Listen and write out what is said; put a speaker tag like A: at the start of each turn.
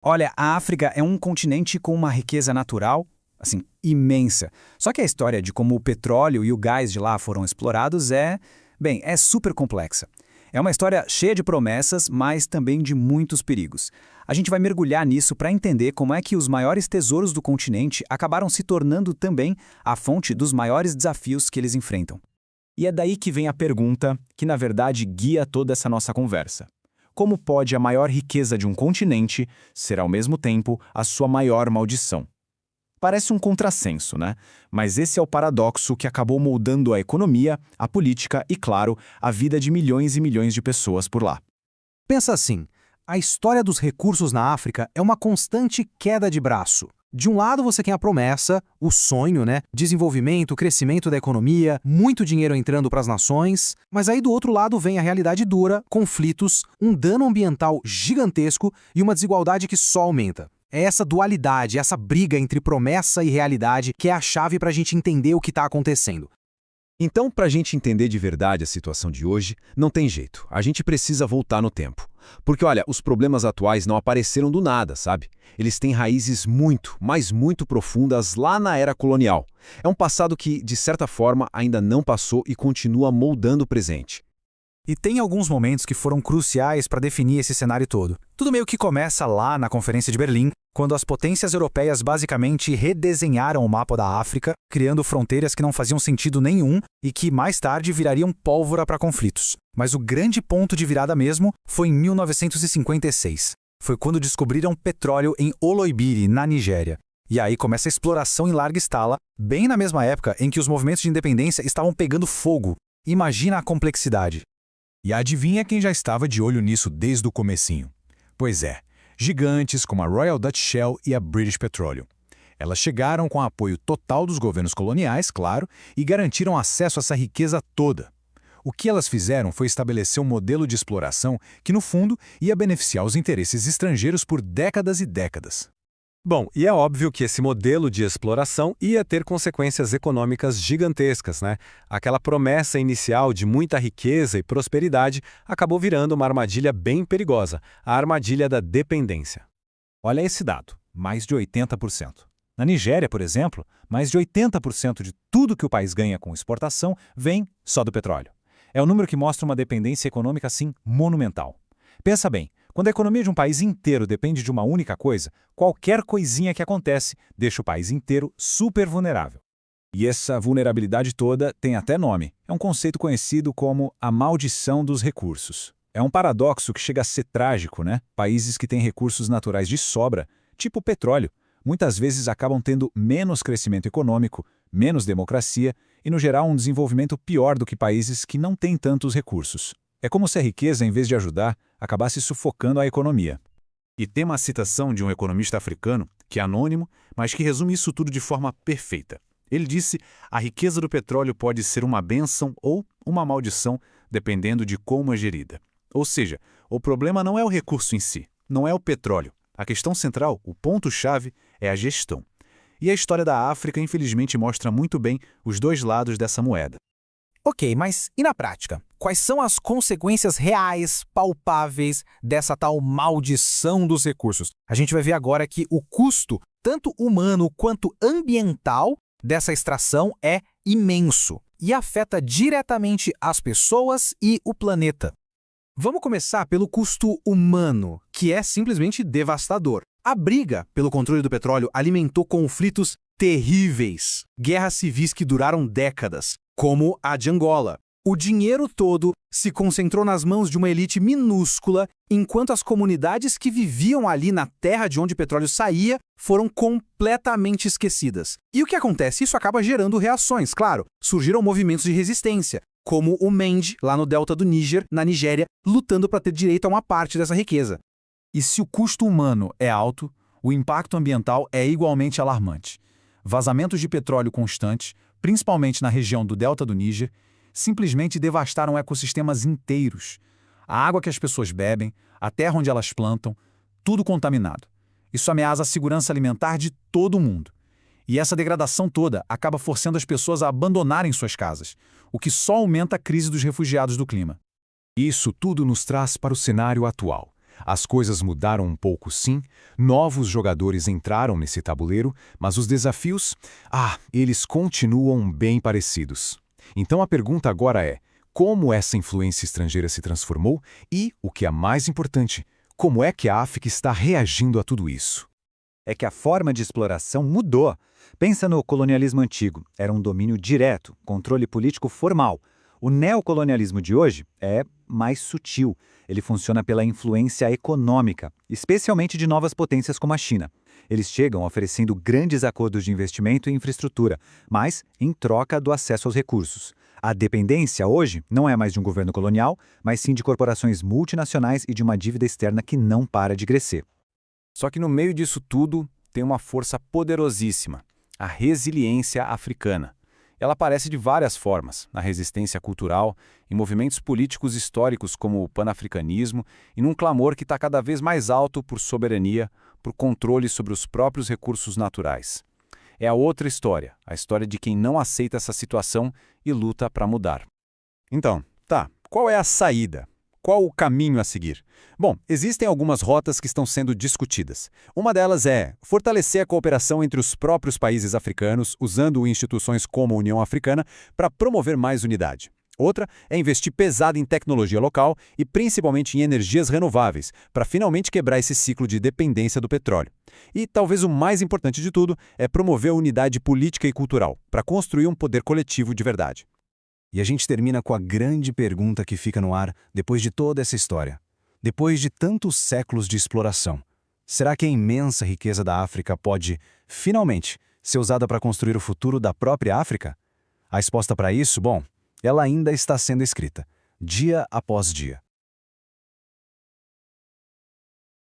A: Olha, a África é um continente com uma riqueza natural, assim, imensa. Só que a história de como o petróleo e o gás de lá foram explorados é super complexa. É uma história cheia de promessas, mas também de muitos perigos. A gente vai mergulhar nisso para entender como é que os maiores tesouros do continente acabaram se tornando também a fonte dos maiores desafios que eles enfrentam.
B: E é daí que vem a pergunta que, na verdade, guia toda essa nossa conversa. Como pode a maior riqueza de um continente ser, ao mesmo tempo, a sua maior maldição? Parece um contrassenso, né? Mas esse é o paradoxo que acabou moldando a economia, a política e, claro, a vida de milhões e milhões de pessoas por lá.
C: Pensa assim, a história dos recursos na África é uma constante queda de braço. De um lado você tem a promessa, o sonho, né? Desenvolvimento, crescimento da economia, muito dinheiro entrando para as nações, mas aí do outro lado vem a realidade dura, conflitos, um dano ambiental gigantesco e uma desigualdade que só aumenta. É essa dualidade, essa briga entre promessa e realidade que é a chave para a gente entender o que está acontecendo.
D: Então, para a gente entender de verdade a situação de hoje, não tem jeito. A gente precisa voltar no tempo. Porque, olha, os problemas atuais não apareceram do nada, sabe? Eles têm raízes muito, mas muito profundas lá na era colonial. É um passado que, de certa forma, ainda não passou e continua moldando o presente.
A: E tem alguns momentos que foram cruciais para definir esse cenário todo. Tudo meio que começa lá na Conferência de Berlim, quando as potências europeias basicamente redesenharam o mapa da África, criando fronteiras que não faziam sentido nenhum e que mais tarde virariam pólvora para conflitos. Mas o grande ponto de virada mesmo foi em 1956. Foi quando descobriram petróleo em Oloibiri, na Nigéria. E aí começa a exploração em larga escala, bem na mesma época em que os movimentos de independência estavam pegando fogo. Imagina a complexidade.
E: E adivinha quem já estava de olho nisso desde o comecinho? Pois é, gigantes como a Royal Dutch Shell e a British Petroleum. Elas chegaram com apoio total dos governos coloniais, claro, e garantiram acesso a essa riqueza toda. O que elas fizeram foi estabelecer um modelo de exploração que, no fundo, ia beneficiar os interesses estrangeiros por décadas e décadas.
F: Bom, e é óbvio que esse modelo de exploração ia ter consequências econômicas gigantescas, né? Aquela promessa inicial de muita riqueza e prosperidade acabou virando uma armadilha bem perigosa, a armadilha da dependência.
B: Olha esse dado, mais de 80%. Na Nigéria, por exemplo, mais de 80% de tudo que o país ganha com exportação vem só do petróleo. É um número que mostra uma dependência econômica, assim, monumental. Pensa bem, quando a economia de um país inteiro depende de uma única coisa, qualquer coisinha que acontece deixa o país inteiro super vulnerável. E essa vulnerabilidade toda tem até nome. É um conceito conhecido como a maldição dos recursos. É um paradoxo que chega a ser trágico, né? Países que têm recursos naturais de sobra, tipo o petróleo, muitas vezes acabam tendo menos crescimento econômico, menos democracia e, no geral, um desenvolvimento pior do que países que não têm tantos recursos. É como se a riqueza, em vez de ajudar, acabasse sufocando a economia.
G: E tem uma citação de um economista africano, que é anônimo, mas que resume isso tudo de forma perfeita. Ele disse: a riqueza do petróleo pode ser uma bênção ou uma maldição, dependendo de como é gerida. Ou seja, o problema não é o recurso em si, não é o petróleo. A questão central, o ponto-chave, é a gestão. E a história da África, infelizmente, mostra muito bem os dois lados dessa moeda.
C: Ok, mas e na prática? Quais são as consequências reais, palpáveis, dessa tal maldição dos recursos? A gente vai ver agora que o custo, tanto humano quanto ambiental, dessa extração é imenso e afeta diretamente as pessoas e o planeta. Vamos começar pelo custo humano, que é simplesmente devastador. A briga pelo controle do petróleo alimentou conflitos terríveis, guerras civis que duraram décadas, como a de Angola. O dinheiro todo se concentrou nas mãos de uma elite minúscula, enquanto as comunidades que viviam ali na terra de onde o petróleo saía foram completamente esquecidas. E o que acontece? Isso acaba gerando reações, claro. Surgiram movimentos de resistência, como o MEND, lá no delta do Níger, na Nigéria, lutando para ter direito a uma parte dessa riqueza.
B: E se o custo humano é alto, o impacto ambiental é igualmente alarmante. Vazamentos de petróleo constantes, principalmente na região do delta do Níger, simplesmente devastaram ecossistemas inteiros. A água que as pessoas bebem, a terra onde elas plantam, tudo contaminado. Isso ameaça a segurança alimentar de todo mundo. E essa degradação toda acaba forçando as pessoas a abandonarem suas casas, o que só aumenta a crise dos refugiados do clima.
E: Isso tudo nos traz para o cenário atual.
B: As coisas mudaram um pouco sim, novos jogadores entraram nesse tabuleiro, mas os desafios, eles continuam bem parecidos. Então a pergunta agora é, como essa influência estrangeira se transformou e, o que é mais importante, como é que a África está reagindo a tudo isso?
H: É que a forma de exploração mudou. Pensa no colonialismo antigo. Era um domínio direto, controle político formal. O neocolonialismo de hoje é mais sutil. Ele funciona pela influência econômica, especialmente de novas potências como a China. Eles chegam oferecendo grandes acordos de investimento e infraestrutura, mas em troca do acesso aos recursos. A dependência hoje não é mais de um governo colonial, mas sim de corporações multinacionais e de uma dívida externa que não para de crescer.
F: Só que no meio disso tudo tem uma força poderosíssima, a resiliência africana. Ela aparece de várias formas, na resistência cultural, em movimentos políticos históricos como o panafricanismo e num clamor que está cada vez mais alto por soberania, por controle sobre os próprios recursos naturais. É a outra história, a história de quem não aceita essa situação e luta para mudar. Então, qual é a saída? Qual o caminho a seguir? Bom, existem algumas rotas que estão sendo discutidas. Uma delas é fortalecer a cooperação entre os próprios países africanos, usando instituições como a União Africana, para promover mais unidade. Outra é investir pesado em tecnologia local e principalmente em energias renováveis, para finalmente quebrar esse ciclo de dependência do petróleo. E talvez o mais importante de tudo é promover a unidade política e cultural, para construir um poder coletivo de verdade.
E: E a gente termina com a grande pergunta que fica no ar depois de toda essa história. Depois de tantos séculos de exploração, será que a imensa riqueza da África pode, finalmente, ser usada para construir o futuro da própria África? A resposta para isso, ela ainda está sendo escrita, dia após dia.